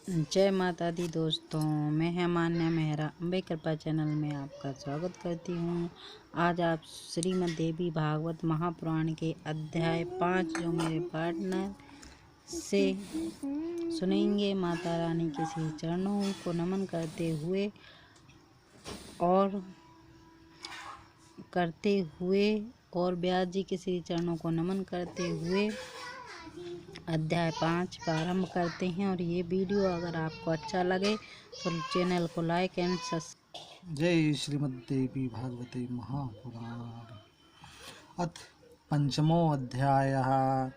जय माता दी दोस्तों, मैं हेमान्या मेहरा अम्बे कृपा चैनल में आपका स्वागत करती हूँ। आज आप श्रीमद् देवी भागवत महापुराण के अध्याय 5 जो मेरे पार्टनर से सुनेंगे। माता रानी के श्री चरणों को नमन और व्यास जी के श्री चरणों को नमन करते हुए अध्याय 5 प्रारंभ करते हैं। और ये वीडियो अगर आपको अच्छा लगे तो चैनल को लाइक एंड सब्सक्राइब। जय श्रीमद्देवी भागवते महापुराण अथ पंचमो अध्यायः।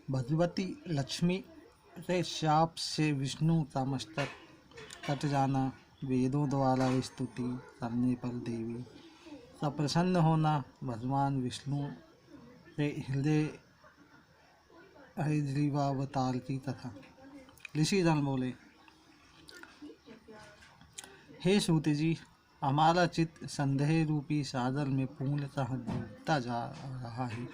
भगवती लक्ष्मी के शाप से विष्णु का मस्तक कट जाना, वेदों द्वारा स्तुति करने पर देवी का प्रसन्न होना, भगवान विष्णु के हृदय हयग्रीवावतार की कथा। ऋषिगण बोले, हे सूत जी, हमारा चित्त संदेह रूपी सागर में पूर्णतः डूबता जा रहा है,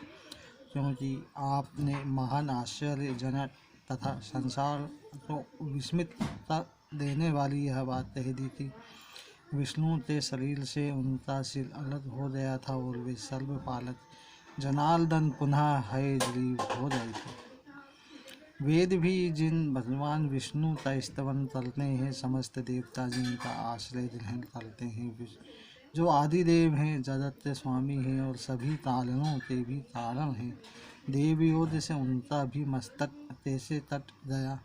क्योंकि आपने महान आश्चर्यजनक तथा संसार को विस्मित कर देने वाली यह बात कह दी थी। विष्णु के शरीर से उनका सिर अलग हो गया था और वे सर्वपालक जनार्दन पुनः हयग्रीव हो गए थे। वेद भी जिन भगवान विष्णु का स्तवन करते हैं, समस्त देवता जिनका आश्रय ग्रहण करते हैं, जो आदिदेव हैं, जगत के स्वामी हैं और सभी कारणों के भी कारण हैं, देवयोग से उनका भी मस्तक कैसे कट गया।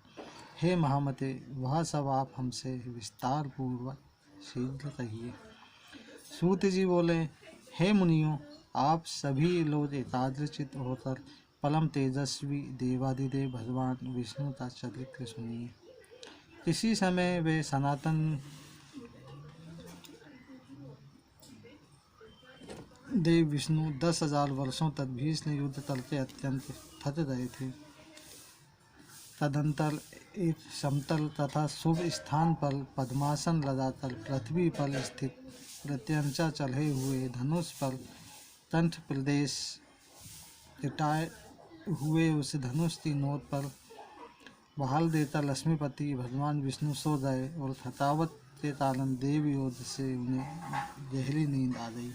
हे महामते, वह सब आप हमसे विस्तार पूर्वक शीघ्र कहिए। सूत जी बोले, हे मुनियों, आप सभी लोग एकाग्रचित्त होकर परम तेजस्वी देवादिदेव भगवान विष्णु का चरित्र सुनिए। किसी समय वे सनातन देव विष्णु 10,000 वर्षों तक भीष्म युद्ध करके अत्यंत थक गए थे। तदंतर एक समतल तथा शुभ स्थान पर पद्मासन लगाकर पृथ्वी पर स्थित प्रत्यंचा चढ़े हुए धनुष पर कंठ प्रदेश टिटाए हुए उस धनुष की नोक पर बहाल देता लक्ष्मीपति भगवान विष्णु सो गए और थकावट के कारण देवयोग से उन्हें गहरी नींद आ गई।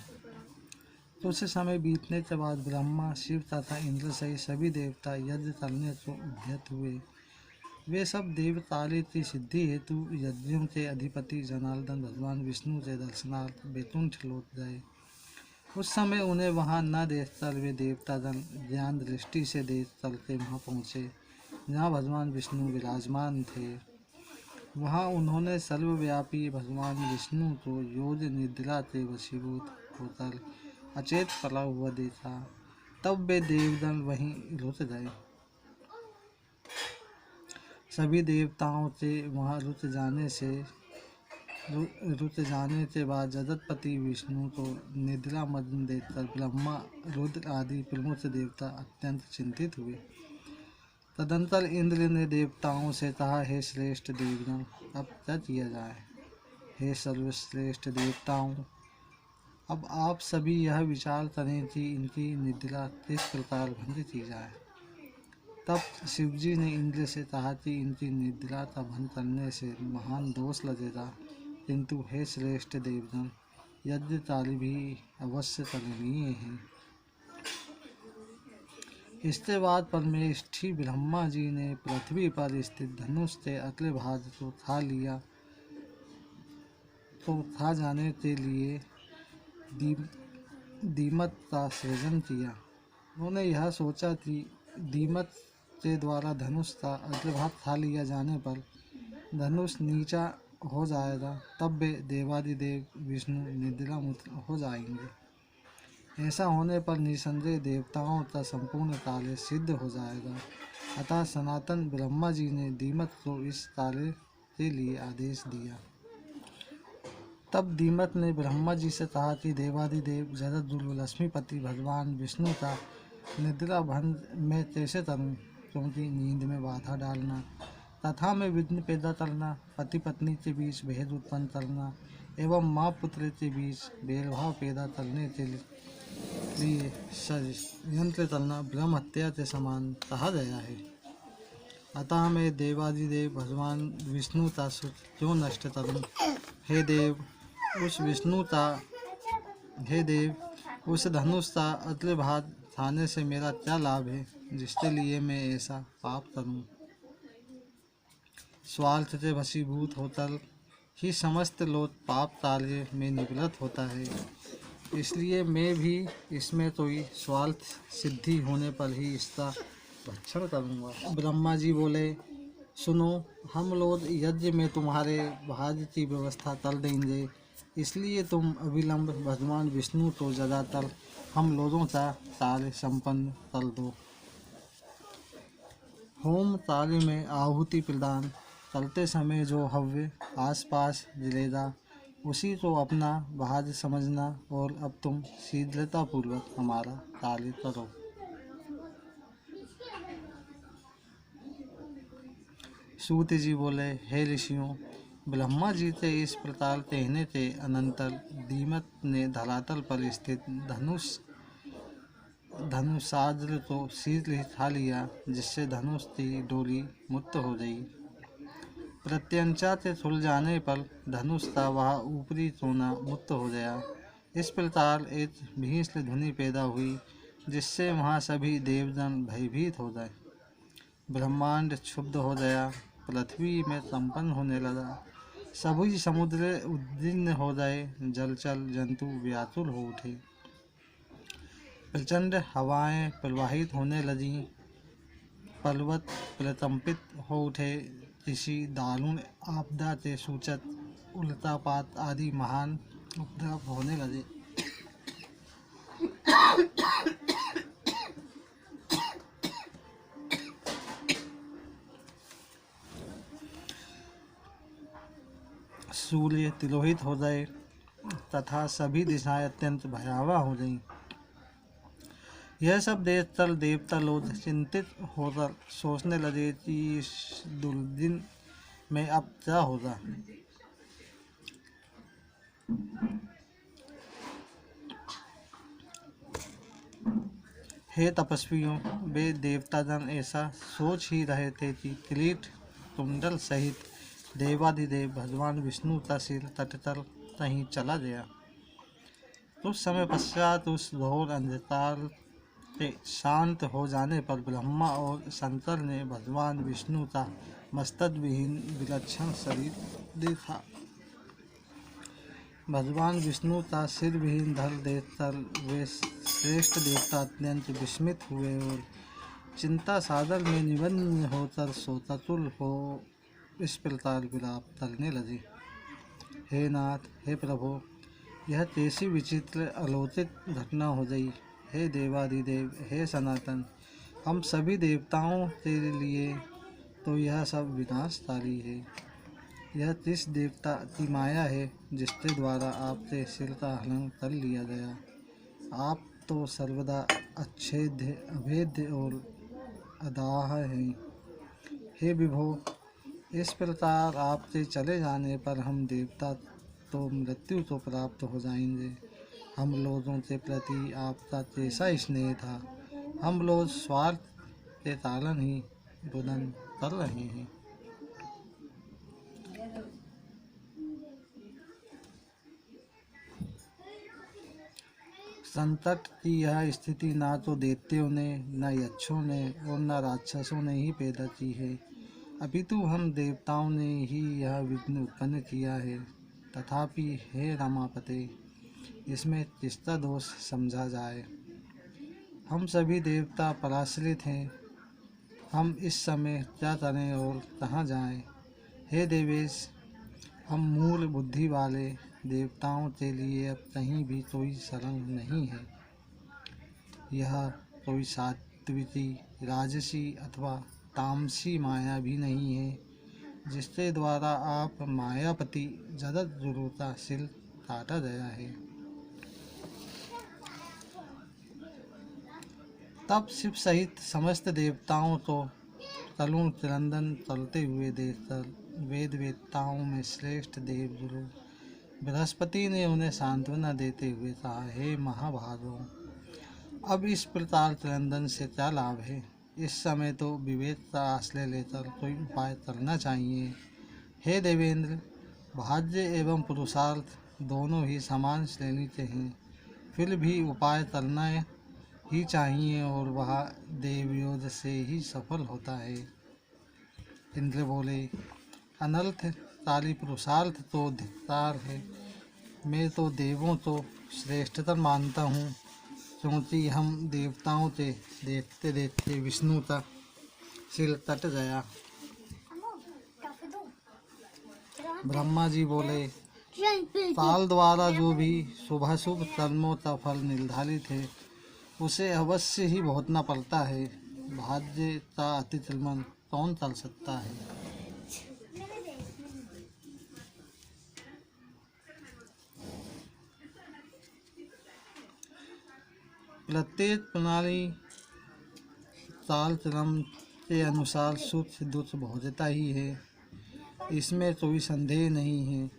कुछ समय बीतने के बाद ब्रह्मा, शिव तथा इंद्र सहित सभी देवता यज्ञ करने को उद्यत हुए। वे सब देवतारे की सिद्धि हेतु यज्ञों के अधिपति जनार्दन भगवान विष्णु के दर्शनार्थ वैकुंठ लौट गए। उस समय उन्हें वहां न देखकर वे देवतागण ज्ञान दृष्टि से देख करके वहां पहुँचे जहाँ भगवान विष्णु विराजमान थे। वहां उन्होंने सर्वव्यापी भगवान विष्णु को योग निद्रा के वशीभूत होकर अचेत पड़ा हुआ देखा। तब वे देवगण वहीं रुक गए। सभी देवताओं के वहां रुक जाने के बाद जगतपति विष्णु को निद्रा मग्न देखकर ब्रह्मा, रुद्र आदि प्रमुख देवता अत्यंत चिंतित हुए। तदंतर इंद्र ने देवताओं से कहा, हे श्रेष्ठ देवगण, अब क्या किया जाए। हे सर्वश्रेष्ठ देवताओं, अब आप सभी यह विचार करें कि इनकी निद्रा किस प्रकार भंग की जाए। तब शिवजी ने इंद्र से कहा कि इनकी निद्रा का भंग करने से महान दोष लगेगा, किंतु हे श्रेष्ठ देवगण, यज्ञ कार्य भी अवश्य करणीय है। इसके बाद परमेष्ठी ब्रह्मा जी ने पृथ्वी पर स्थित धनुष के अगले भाग को खा जाने के लिए दीमक का सृजन किया। उन्होंने यह सोचा कि दीमक के द्वारा धनुष का अग्र भाग खा लिया जाने पर धनुष नीचा हो जाएगा, तब वे देवादिदेव विष्णु निद्रा मुक्त हो जाएंगे। ऐसा होने पर निसंदेह देवताओं का संपूर्ण कार्य सिद्ध हो जाएगा। अतः सनातन ब्रह्मा जी ने दीमक को इस कार्य के लिए आदेश दिया। तब दीमक ने ब्रह्मा जी से कहा कि देवादिदेव जगद्गुरु लक्ष्मीपति भगवान विष्णु का निद्रा भंग में कैसे करूं, क्योंकि नींद में बाधा डालना तथा में विघ्न पैदा करना, पति पत्नी के बीच भेद उत्पन्न करना एवं माँ पुत्र के बीच भेदभाव पैदा करने के लिए षड्यंत्र करना ब्रह्म हत्या के समान कहा गया है। अतः मैं देवादिदेव भगवान विष्णुता क्यों नष्ट करूं। हे देव उस धनुष का अग्रभाग खाने से मेरा क्या लाभ है, जिसके लिए मैं ऐसा पाप करूं। स्वार्थ से वशीभूत होकर ही समस्त लोक पाप कार्य में निवृत्त होता है, इसलिए मैं भी इसमें कोई स्वार्थ सिद्धि होने पर ही इसका भक्षण करूँगा। ब्रह्मा जी बोले, सुनो, हम लोग यज्ञ में तुम्हारे भाग्य की व्यवस्था कर देंगे, इसलिए तुम अविलंब भगवान विष्णु को जगाकर हम लोगों का कार्य संपन्न कर दो। होम कार्य में आहुति प्रदान करते समय जो हव्य आसपास जलेगा, उसी को अपना भाग्य समझना और अब तुम शीघ्रतापूर्वक हमारा कार्य करो। सूत जी बोले, हे ऋषियों, ब्रह्मा जी के इस प्रकार कहने के अनंतर दीमक ने धरातल पर स्थित धनुषाग्र को शीघ्र ही खा लिया, जिससे धनुष की डोरी मुक्त हो गई। प्रत्यंचा से खुल जाने पर धनुष का वह ऊपरी कोना मुक्त हो गया। इस प्रकार एक भीषण ध्वनि पैदा हुई, जिससे वहाँ सभी देवजन भयभीत हो गए। ब्रह्मांड क्षुब्ध हो गया, पृथ्वी में कंपन होने लगा, सभी समुद्र उद्विग्न हो गए, जलचर जंतु व्याकुल हो उठे, प्रचंड हवाएं प्रवाहित होने लगीं, पर्वत प्रकंपित हो उठे, ऋषि दारुण आपदा के सूचक उल्कापात आदि महान उपद्रव होने लगे। सूर्य तिरोहित हो गए तथा सभी दिशाएं अत्यंत भयावह हो गईं। यह सब देखकर देवता लोग चिंतित होकर सोचने लगे कि इस दुर्दिन में अब क्या होगा। हे तपस्वियों, वे देवतागण ऐसा सोच ही रहे थे कि किरीट कुंडल सहित देवादिदेव भगवान विष्णु का सिर तटकर कहीं चला गया। कुछ समय पश्चात उस घोर अंधकार के शांत हो जाने पर ब्रह्मा और शंकर ने भगवान विष्णु का मस्तक विहीन विलक्षण शरीर देखा। भगवान विष्णु का सिर विहीन धड़ देखकर वे श्रेष्ठ देवता अत्यंत विस्मित हुए और चिंता सागर में निमग्न होकर शोकाकुल हो इस प्रकार विलाप करने लगे। हे नाथ, हे प्रभु, यह कैसी विचित्र अलौकिक घटना हो गई। हे देवादिदेव, हे सनातन, हम सभी देवताओं के लिए तो यह सब विनाशकारी है। यह किस देवता की माया है जिसके द्वारा आपके सिर का हनन कर लिया गया। आप तो सर्वदा अच्छेद्य, अभेद्य और अदाह हैं। हे विभो, इस प्रकार आपके चले जाने पर हम देवता तो मृत्यु को प्राप्त हो जाएंगे। हम लोगों के प्रति आपका कैसा स्नेह था। हम लोग स्वार्थ के कारण ही रुदन कर रहे हैं। संकट की यह स्थिति ना तो दैत्यों ने, न यक्षों ने और न राक्षसों ने ही पैदा की है, अपितु हम देवताओं ने ही यह विघ्न उत्पन्न किया है। तथापि हे रमापते, इसमें किसका दोष समझा जाए। हम सभी देवता पराश्रित हैं। हम इस समय क्या करें और कहाँ जाएं। हे देवेश, हम मूल बुद्धि वाले देवताओं के लिए अब कहीं भी कोई शरण नहीं है। यह कोई सात्विकी, राजसी अथवा तामसी माया भी नहीं है, जिसके द्वारा आप मायापति जगत गुरु का सिर काटा गया है। तब शिव सहित समस्त देवताओं को तरुण क्रंदन चलते हुए देखकर वेद वेदताओं में श्रेष्ठ देव गुरु बृहस्पति ने उन्हें सांत्वना देते हुए कहा, हे महाभागों, अब इस प्रकार क्रंदन से क्या लाभ है। इस समय तो विवेक का आश्रय लेकर कोई उपाय करना चाहिए। हे देवेंद्र, भाग्य एवं पुरुषार्थ दोनों ही समान श्रेणी के हैं, फिर भी उपाय करना ही चाहिए और वह देवयोग से ही सफल होता है। इंद्र बोले, अनर्थकारी पुरुषार्थ तो धिक्कार है। मैं तो देवों तो श्रेष्ठतर मानता हूँ, क्योंकि हम देवताओं से देखते देखते विष्णु तक सिर तट गया। ब्रह्मा जी बोले, ताल द्वारा जो भी शुभाशुभ कर्मों का फल निर्धारित है उसे अवश्य ही भुगतना पड़ता है। भाग्य का अतिक्रमण कौन कर सकता है। प्रत्येक प्रणाली ताल क्रम के अनुसार सुख दुख भोगता ही है, इसमें कोई संदेह नहीं है।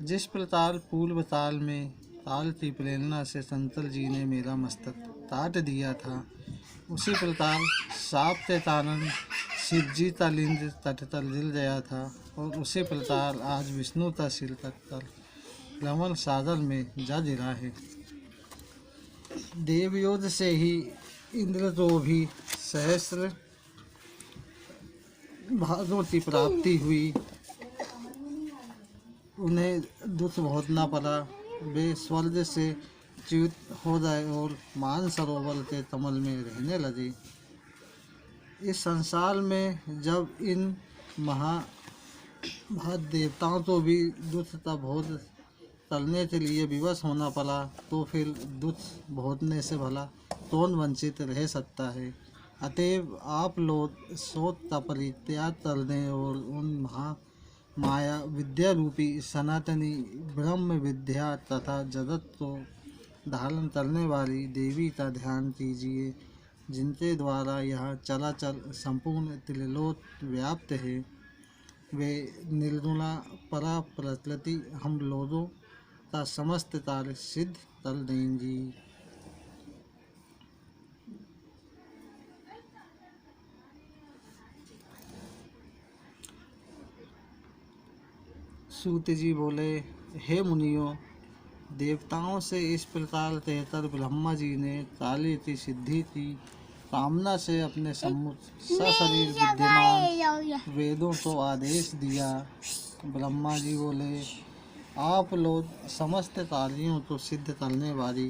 जिस प्रकार पूर्व ताल में ताल की प्रेरणा से शंकर जी ने मेरा मस्तक काट दिया था, उसी प्रकार साप के कारण शिव जी का लिंग तट पर गिर गया था, और उसी प्रकार आज विष्णु का सिर तट पर रमण सागर में जा गिरा है। देवयोग से ही इंद्र को भी सहस्र भागों की प्राप्ति हुई, उन्हें दुख भोगना पड़ा। वे स्वर्ग से च्युत हो गए और मानसरोवर के कमल में रहने लगे। इस संसार में जब इन महाभाग देवताओं को भी दुख का भोग करने के लिए विवश होना पड़ा, तो फिर दुख भोगने से भला कौन वंचित रह सकता है। अतएव आप लोग शोक का परित्याग कर दें और उन माया विद्या रूपी सनातनी ब्रह्म विद्या तथा जगत को धारण करने वाली देवी का ध्यान कीजिए, जिनके द्वारा यह चलाचल संपूर्ण त्रिलोक व्याप्त है। वे निर्गुणा परा प्रकृति हम लोगों का समस्त कार्य सिद्ध कर देंगी। सूत जी बोले, हे मुनियों, देवताओं से इस प्रकार कहकर ब्रह्मा जी ने काली की सिद्धि की कामना से अपने सम्मुख सशरीर विद्यमान वेदों को आदेश दिया। ब्रह्मा जी बोले, आप लोग समस्त कार्यों को सिद्ध करने वाली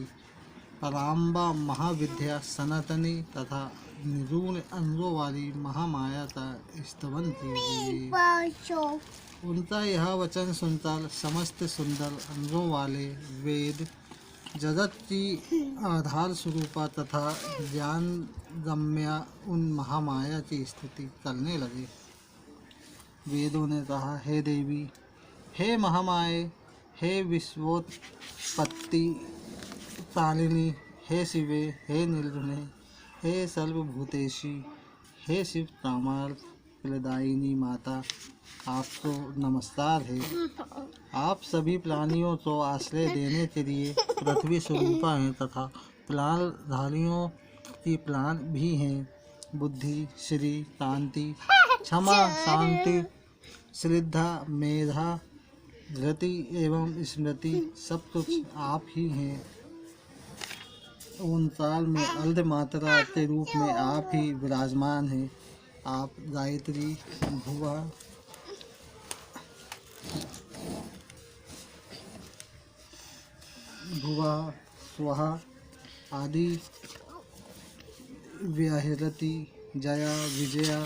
पराम्बा महाविद्या सनातनी तथा निगूढ़ अंगों वाली महामाया का स्तवन कीजिए। उनका यह वचन सुनकर समस्त सुंदर अंगों वाले वेद जगत की आधार स्वरूपा तथा ज्ञान गम्या उन महामाया की स्तुति करने लगे। वेदों ने कहा, हे देवी, हे महामाये, हे विश्वोत्पत्ति कालिनी, हे शिवे, हे निर्गुणे, हे सर्वभूतेशी, हे शिव कामार्थ प्रदायिनी माता, आपको नमस्कार है। आप सभी प्राणियों को आश्रय देने के लिए पृथ्वी स्वरूपा हैं तथा प्राणधारियों की प्राण भी हैं। बुद्धि, श्री, कांति, क्षमा, शांति, श्रद्धा, मेधा, धृति एवं स्मृति सब कुछ आप ही हैं। ओंकार में अर्ध मात्रा के रूप में आप ही विराजमान हैं। आप गायत्री, भुवा, स्वाहा आदि, व्याहृति, जया, विजया,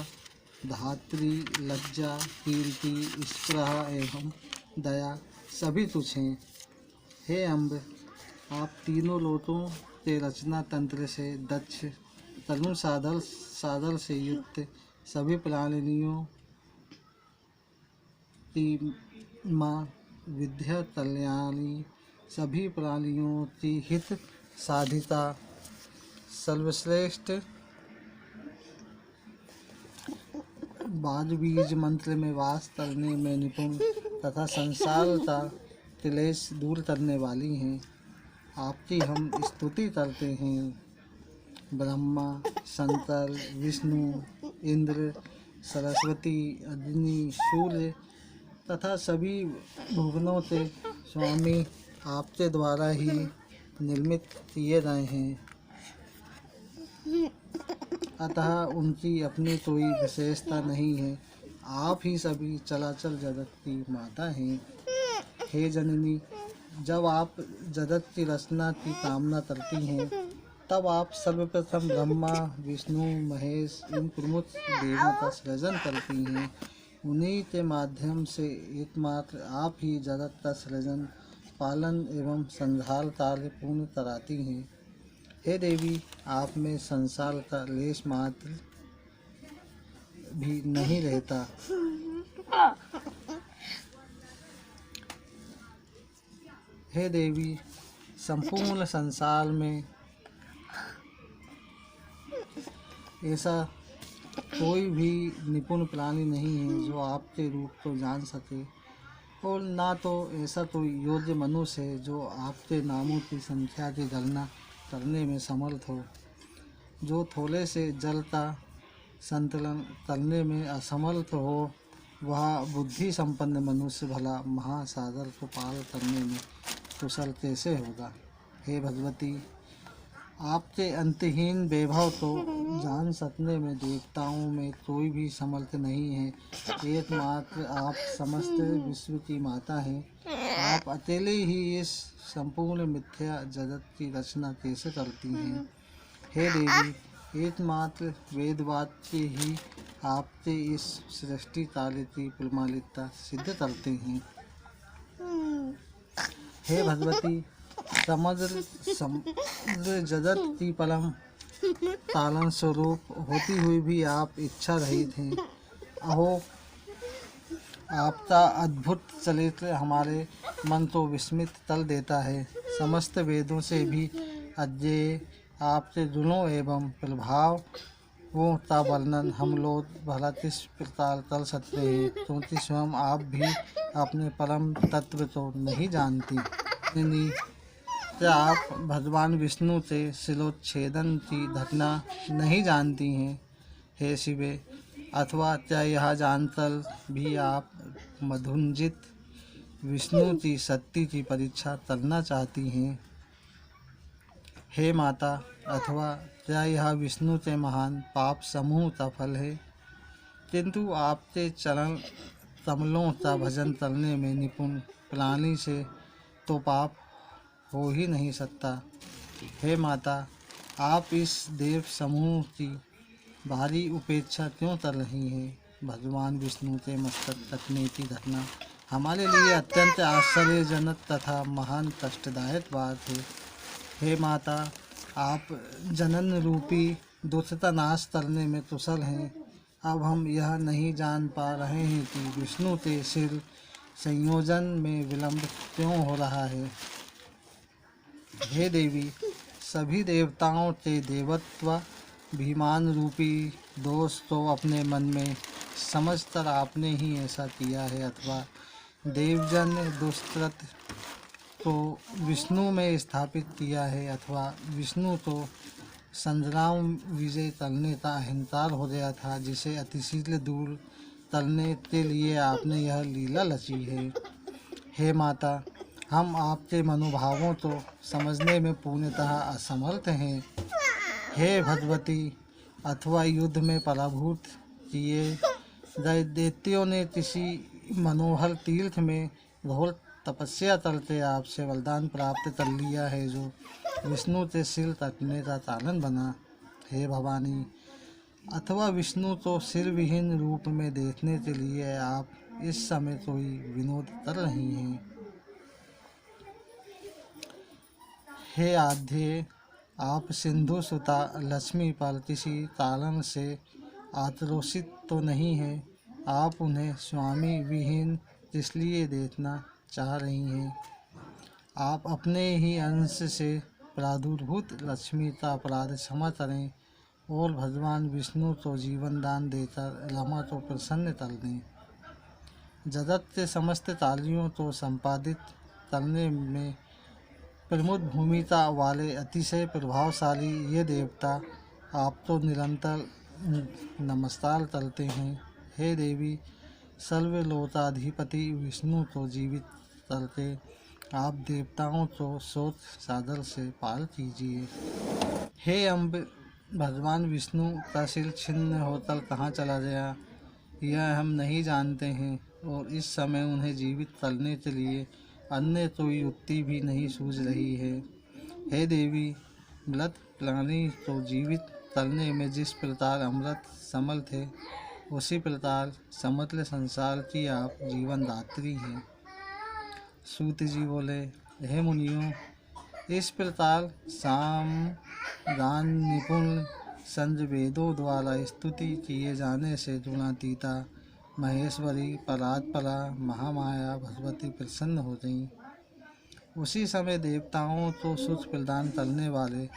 धात्री, लज्जा, कीर्ति, स्पृहा एवं दया सभी तुझ हैं। हे अम्ब, आप तीनों लोकों के रचना तंत्र से दक्ष, तरुण सादर से युक्त सभी प्राणियों की माँ, विद्या कल्याणी, सभी प्राणियों की हित साधिता, सर्वश्रेष्ठ बाज बीज मंत्र में वास करने में निपुण तथा संसार का क्लेश दूर करने वाली हैं। आपकी हम स्तुति करते हैं। ब्रह्मा, शंकर, विष्णु, इंद्र, सरस्वती, अग्नि, सूर्य तथा सभी भुवनों से स्वामी आपके द्वारा ही निर्मित किए गए हैं, अतः उनकी अपनी कोई विशेषता नहीं है। आप ही सभी चलाचल जगत की माता हैं। हे जननी, जब आप जगत की रचना की कामना करती हैं तब आप सर्वप्रथम ब्रह्मा, विष्णु, महेश इन प्रमुख देवों का सृजन करती हैं। उन्हीं के माध्यम से एकमात्र आप ही जगत का सृजन, पालन एवं संहार कार्य पूर्ण कराती हैं। हे देवी, आप में संसार का लेश मात्र भी नहीं रहता। हे देवी, संपूर्ण संसार में ऐसा कोई भी निपुण प्राणी नहीं है जो आपके रूप को जान सके, और ना तो ऐसा कोई योग्य मनुष्य है जो आपके नामों की संख्या की गणना करने में समर्थ हो। जो थोड़े से जल का संतुलन करने में असमर्थ हो, वह बुद्धि संपन्न मनुष्य भला महासागर को पार करने में कुशल कैसे होगा। हे भगवती, आपके अंतहीन वैभव को जान सकने में देवताओं में कोई भी समर्थ नहीं है। एकमात्र आप समस्त विश्व की माता हैं। आप अकेले ही इस संपूर्ण मिथ्या जगत की रचना कैसे करती हैं। हे देवी, एकमात्र वेद वाक्य ही आपके इस सृष्टि कार्य की प्रमाणिकता सिद्ध करते हैं। हे भगवती, समग्र जगत की परम पालन स्वरूप होती हुई भी आप इच्छा रहित हैं। अहो, आपका अद्भुत चरित्र हमारे मन को विस्मित कर देता है। समस्त वेदों से भी अज्ञेय आपके गुणों एवं प्रभावों का वर्णन हम लोग भला किस प्रकार कर सकते हैं, क्योंकि स्वयं आप भी अपने परम तत्व को नहीं जानती। क्या आप भगवान विष्णु से शिलोच्छेदन की घटना नहीं जानती हैं। हे शिवे, अथवा क्या यह जानकर भी आप मधुंजित विष्णु की शक्ति की परीक्षा करना चाहती हैं। हे माता, अथवा क्या यह विष्णु के महान पाप समूह का फल है। किंतु आपके चरण कमलों का भजन करने में निपुण प्राणी से तो पाप हो ही नहीं सकता। हे माता, आप इस देव समूह की भारी उपेक्षा क्यों कर रही हैं। भगवान विष्णु के मस्तक कटने की घटना हमारे लिए अत्यंत आश्चर्यजनक तथा महान कष्टदायक बात है। हे माता, आप जनन रूपी दुख का नाश करने में कुशल हैं। अब हम यह नहीं जान पा रहे हैं कि विष्णु के सिर संयोजन में विलंब क्यों हो रहा है। हे देवी, सभी देवताओं के देवत्व अभिमान रूपी दोष तो अपने मन में समझकर आपने ही ऐसा किया है, अथवा देवजन दुष्कृत को विष्णु में स्थापित किया है, अथवा विष्णु को संग्राम विजय करने का अहंकार हो गया था, जिसे अतिशीघ्र दूर करने के लिए आपने यह लीला रची है। हे माता, हम आपके मनोभावों को समझने में पूर्णतः असमर्थ हैं। हे भगवती, अथवा युद्ध में पराभूत किए गए दैत्यों ने किसी मनोहर तीर्थ में घोर तपस्या करके आपसे वरदान प्राप्त कर लिया है, जो विष्णु के सिर कटने का कारण बना। हे भवानी, अथवा विष्णु को सिर विहीन रूप में देखने के लिए आप इस समय कोई विनोद कर रही हैं। हे आद्य, आप सिंधु सुता लक्ष्मी पर किसी कारण से आक्रोशित तो नहीं है। आप उन्हें स्वामी विहीन इसलिए देखना चाह रही हैं। आप अपने ही अंश से प्रादुर्भूत लक्ष्मी का अपराध क्षमा करें और भगवान विष्णु को जीवन दान देकर रमा को प्रसन्न कर दें। जगत के समस्त कार्यों को संपादित करने में प्रमुख भूमिका वाले अतिशय प्रभावशाली ये देवता आप तो निरंतर नमस्कार करते हैं। हे देवी सर्वलोकाधिपति विष्णु तो जीवित करके आप देवताओं को सोच सागर से पार कीजिए। हे अम्ब भगवान विष्णु का सिर छिन्न होकर कहाँ चला गया यह हम नहीं जानते हैं और इस समय उन्हें जीवित करने के लिए अन्य कोई युक्ति भी नहीं सूझ रही है। हे देवी मृत प्राणी को जीवित करने में जिस प्रकार अमृत समर्थ है उसी प्रकार समग्र संसार की आप जीवन दात्री हैं। सूत जी बोले, हे मुनियों इस प्रकार साम दान निपुण संज वेदों द्वारा स्तुति किए जाने से गुणातीता महेश्वरी परात्परा महामाया भगवती प्रसन्न हो गईं। उसी समय देवताओं को सुख प्रदान करने वाले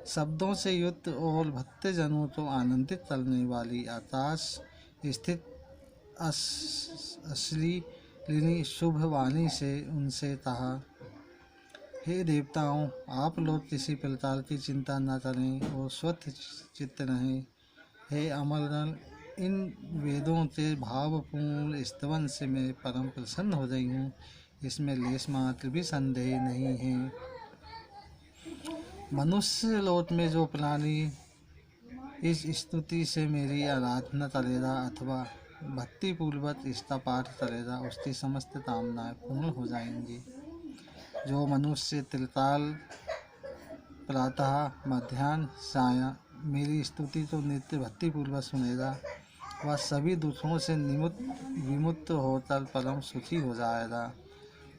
शब्दों से युक्त और भक्तजनों को आनंदित करने वाली आकाश स्थित अश्लीलिनी शुभ वाणी से उनसे कहा, हे देवताओं आप लोग किसी प्रकार की चिंता न करें और स्वच्छ चित्त रहें। हे अमरगण इन वेदों के भावपूर्ण स्तवन से मैं परम प्रसन्न हो गई हूँ, इसमें लेश मात्र भी संदेह नहीं है। मनुष्य लोक में जो प्राणी इस स्तुति से मेरी आराधना करेगा अथवा भक्तिपूर्वक इसका पाठ करेगा उसकी समस्त कामनाएं पूर्ण हो जाएंगी। जो मनुष्य त्रिकाल प्रातः मध्याह्न सायं मेरी स्तुति को नित्य भक्तिपूर्वक सुनेगा वह सभी दुखों से विमुक्त होकर परम सुखी हो जाएगा।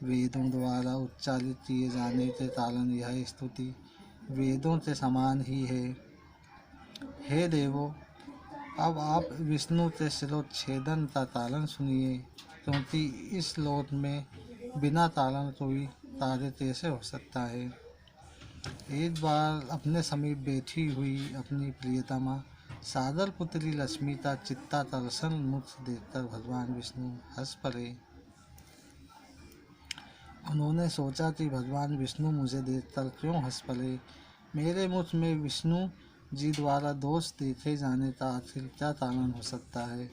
वेदों द्वारा उच्चारित किए जाने के कारण यह स्तुति वेदों के समान ही है। हे देवो अब आप विष्णु के शिरोच्छेदन का तालन सुनिए, क्योंकि इस लोक में बिना तालन कोई कार्य कैसे हो सकता है। एक बार अपने समीप बैठी हुई अपनी प्रियतमा सागर पुत्री लक्ष्मी का चित्ता दर्शन मुख देखकर भगवान विष्णु हंस पड़े। उन्होंने सोचा कि भगवान विष्णु मुझे देखकर क्यों हंस पड़े। मेरे मुख में विष्णु जी द्वारा दोष देखे जाने का आखिर क्या कारण हो सकता है,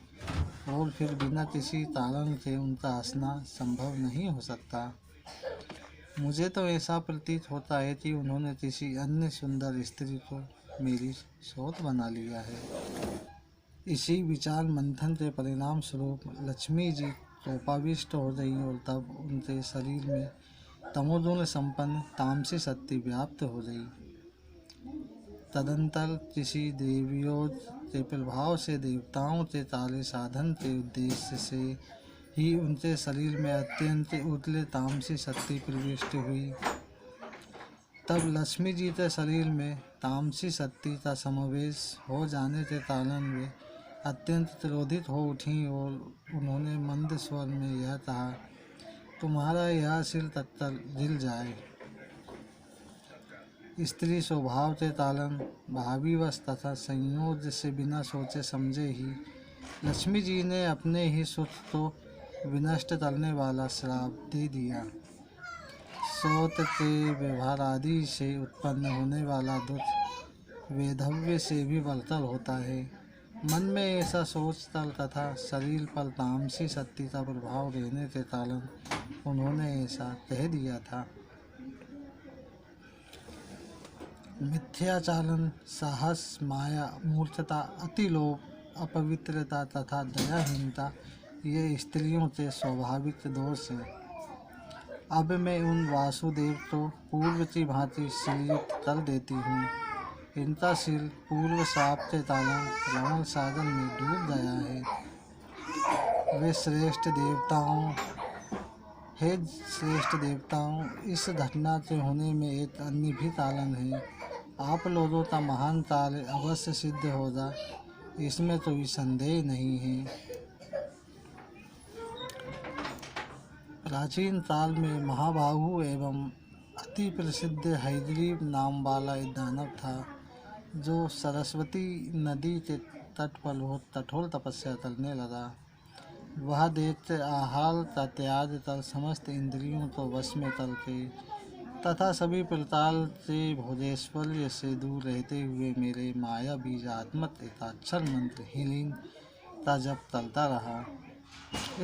और फिर बिना किसी कारण के उनका हंसना संभव नहीं हो सकता। मुझे तो ऐसा प्रतीत होता है कि उन्होंने किसी अन्य सुंदर स्त्री को मेरी सौत बना लिया है। इसी विचार मंथन के परिणाम स्वरूप लक्ष्मी जी कोपाविष्ट हो गई और तब उनके शरीर में तमोगुण संपन्न तामसी शक्ति व्याप्त हो गई। तदंतर किसी देवियों के प्रभाव से देवताओं के ताले साधन के उद्देश्य से ही उनके शरीर में अत्यंत उतले तामसी शक्ति प्रविष्ट हुई। तब लक्ष्मी जी के शरीर में तामसी शक्ति का समावेश हो जाने के कारण वे अत्यंत क्रोधित हो उठी और उन्होंने मंद स्वर में यह कहा, तुम्हारा यह सिर तत्तर गिर जाए। स्त्री स्वभाव के कारण भावीवश तथा संयोग से बिना सोचे समझे ही लक्ष्मी जी ने अपने ही सुख को विनष्ट करने वाला श्राप दे दिया। सोत के व्यवहार आदि से उत्पन्न होने वाला दुख वैधव्य से भी बलतर होता है। मन में ऐसा सोचकर तथा शरीर पर तामसी शक्ति का प्रभाव रहने के कारण उन्होंने ऐसा कह दिया था। मिथ्याचारण, साहस, माया, मूर्खता, अतिलोभ, अपवित्रता तथा दयाहीनता ये स्त्रियों के स्वाभाविक दोष हैं। अब मैं उन वासुदेव को पूर्व की भांति श्रीयुक्त कर देती हूँ। इनका सिर पूर्व शाप के कारण रावण सागर में डूब गया है। वे श्रेष्ठ देवताओं इस घटना के होने में एक अन्य भी कारण है। आप लोगों का महान कार्य अवश्य सिद्ध होगा, इसमें कोई संदेह नहीं है। प्राचीन काल में महाबाहु एवं अति प्रसिद्ध हयग्रीव नाम वाला एक दानव था, जो सरस्वती नदी के तट पर बहुत कठोर तपस्या करने लगा। वह देखते आहार का त्याग कर समस्त इंद्रियों को वश में करके तथा सभी प्रताल से भोजेश्वर्य से दूर रहते हुए मेरे माया बीजात्मक एकाक्षर मंत्र हीलिंग का जप चलता रहा।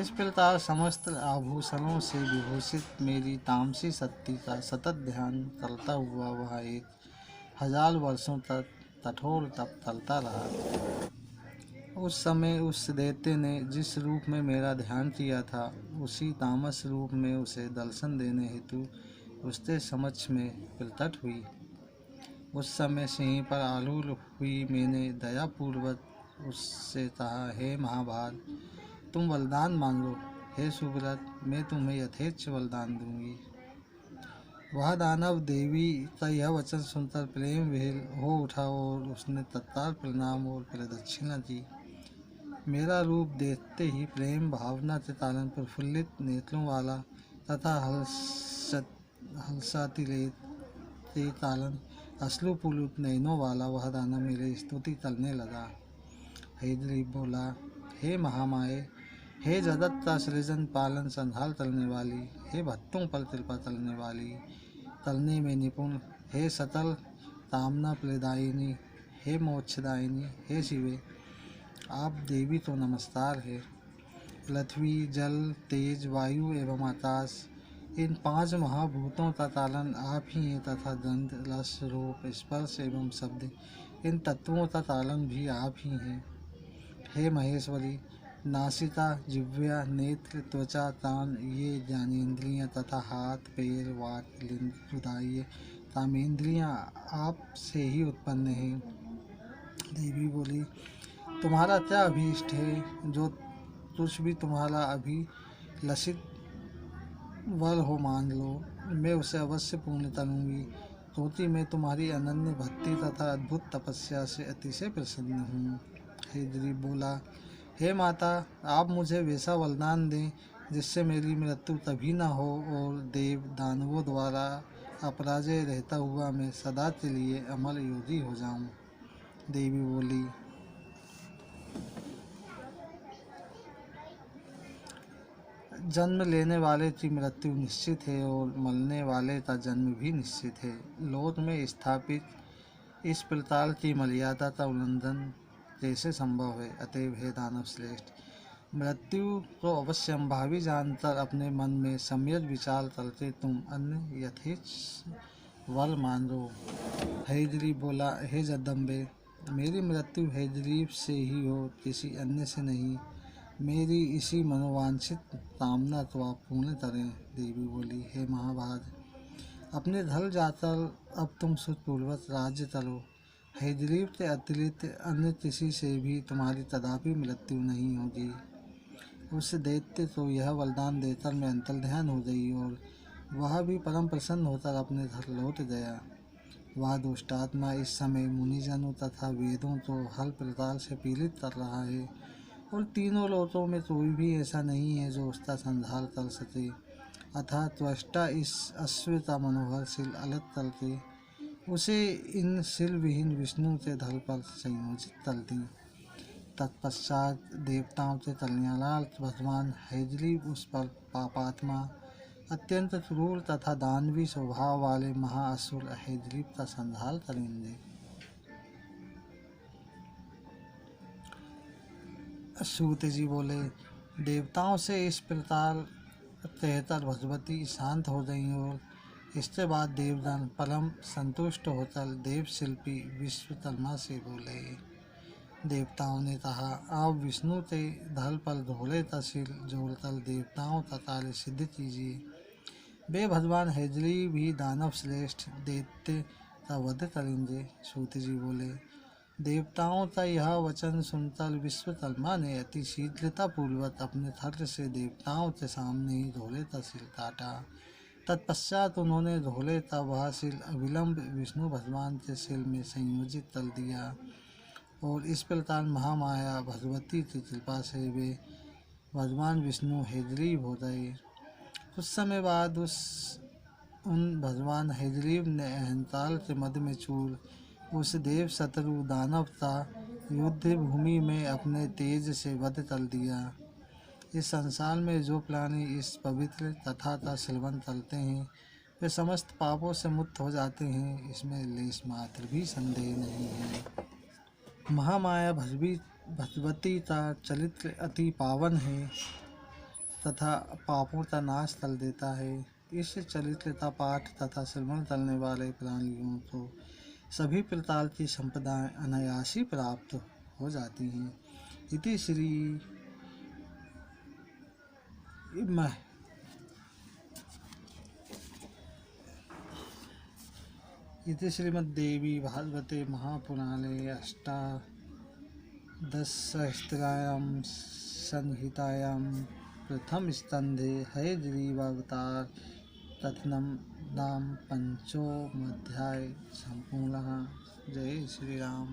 इस प्रकार समस्त आभूषणों से विभूषित मेरी तामसी शक्ति का सतत ध्यान चलता हुआ वह 1000 वर्षों तक कठोर तप चलता रहा। उस समय उस दैत्य ने जिस रूप में मेरा ध्यान किया था, उसी तामस रूप में उसे दर्शन देने हेतु उसके समक्ष में प्रकट हुई। उस समय सिंह पर आरूढ़ हुई मैंने दयापूर्वक उससे कहा, हे महाभाग, तुम वरदान मांगो। हे सुव्रत, मैं तुम्हें यथेच्छ वरदान दूंगी। वह दानव देवी का यह वचन सुनकर प्रेम विह्वल हो उठा और उसने तत्काल प्रणाम और प्रदक्षिणा की। मेरा रूप देखते ही प्रेम भावना के कारण प्रफुल्लित नेत्रों वाला तथा हर्षातिरेक के कारण अश्रुपूरित नयनों वाला वह दानव मेरी स्तुति करने लगा। हैदरी बोला, हे महामाये, हे जगत का सृजन पालन संहार करने वाली, हे भक्तों पर कृपा करने वाली, करने में निपुण, हे सतल कामना प्रदायिनी, हे मोक्षदायिनी, हे शिवे, आप देवी तो नमस्कार है। पृथ्वी, जल, तेज, वायु एवं आकाश, इन 5 महाभूतों का तालन आप ही हैं तथा गंध, रस, रूप, स्पर्श एवं शब्द, इन तत्वों का तालन भी आप ही हैं। हे महेश्वरी, नासिका, जिह्वा, नेत्र, त्वचा, कान, ये ज्ञानेंद्रियां तथा हाथ, पैर, वाक, लिंग, हृदय, कामेंद्रियां आप से ही उत्पन्न हैं। देवी बोली, तुम्हारा क्या अभीष्ट है? जो कुछ भी तुम्हारा अभिलषित वर हो मांग लो, मैं उसे अवश्य पूर्ण करूँगी, क्योंकि मैं तुम्हारी अनन्य भक्ति तथा अद्भुत तपस्या से अतिशय प्रसन्न हूँ। हैदरी बोला, हे माता, आप मुझे वैसा वरदान दें जिससे मेरी मृत्यु कभी न हो और देव दानवों द्वारा अपराजय रहता हुआ मैं सदा के लिए अमर योगी हो जाऊं। देवी बोली, जन्म लेने वाले की मृत्यु निश्चित है और मरने वाले का जन्म भी निश्चित है। लोक में स्थापित इस प्रकार की मर्यादा का उल्लंघन कैसे संभव है? अतएव हे दानव श्रेष्ठ, मृत्यु को अवश्यंभावी जानकर अपने मन में सम्यक विचार करके तुम अन्य यथेच्छ वर मांगो। हैदरी बोला, हे जगदम्बे, मेरी मृत्यु हैदरी से ही हो, किसी अन्य से नहीं। मेरी इसी मनोवांछित कामना तो आप पूर्ण करें। देवी बोली, हे महाभाग, अपने घर जाकर अब तुम सुखपूर्वक राज्य करो। हैदरी के अतिरिक्त अन्य किसी से भी तुम्हारी कदापि मृत्यु नहीं होगी। उस दैत्य को यह वरदान देकर मैं अंतर्ध्यान हो गई और वह भी परम प्रसन्न होकर अपने घर लौट गया। वह दुष्टात्मा इस समय मुनिजनों तथा वेदों को हर प्रकार से पीड़ित कर रहा है और तीनों लोकों में कोई भी ऐसा नहीं है जो उसका संहार कर सके। अतः त्वष्टा इस अश्व का मनोहरशील अलग करके उसे इन सिर विहीन विष्णु के धल पर संयोजित कर दी। तत्पश्चात देवताओं के कल्याणार्थ भगवान हैदरी उस पर पापात्मा अत्यंत क्रूर तथा दानवी स्वभाव वाले महाअसुर हैदरी का संहार करेंगे। सूत जी बोले, देवताओं से इस प्रकार कहकर भगवती शांत हो गई और इसके बाद देवगण परम संतुष्ट होकर देव शिल्पी विश्वकर्मा से बोले। देवताओं ने कहा, आप विष्णु के धल पर धोले का सिर जोड़कर देवताओं का कार्य सिद्ध कीजिए। वे भगवान हैदरी भी दानव श्रेष्ठ दैत्य का वध करेंगे। सूत जी बोले, देवताओं का यह वचन सुनकर विश्वकर्मा ने अति शीघ्रतापूर्वक अपने खड्ग से देवताओं के सामने ही धोले का सिर काटा। तत्पश्चात उन्होंने धोले का वह सिर अविलंब विष्णु भगवान के सिर में संयोजित कर दिया और इस प्रकार महामाया भगवती की कृपा से वे भगवान विष्णु हैदरी हो गए। कुछ समय बाद उन भगवान हैदरी ने अहंकार के मद में चूर उस देव शत्रु दानव का युद्ध भूमि में अपने तेज से वध कर दिया। इस संसार में जो प्राणी इस पवित्र कथा का सेवन करते हैं वे समस्त पापों से मुक्त हो जाते हैं, इसमें लेश मात्र भी संदेह नहीं है। महामाया भगवती का चरित्र अति पावन है तथा पापों का नाश कर देता है। इस चरित्र का पाठ तथा श्रवण करने वाले प्राणियों को सभी प्रकार की संपदाएं अनायास ही प्राप्त हो जाती हैं। इति श्री इति श्रीमद्देवी भागवते महापुराणे अष्टादशसहस्रायां संहितायां प्रथम स्कन्धे हयग्रीवावतार कथनं नाम पंचमोऽध्याय सम्पूर्णः। जय श्री राम।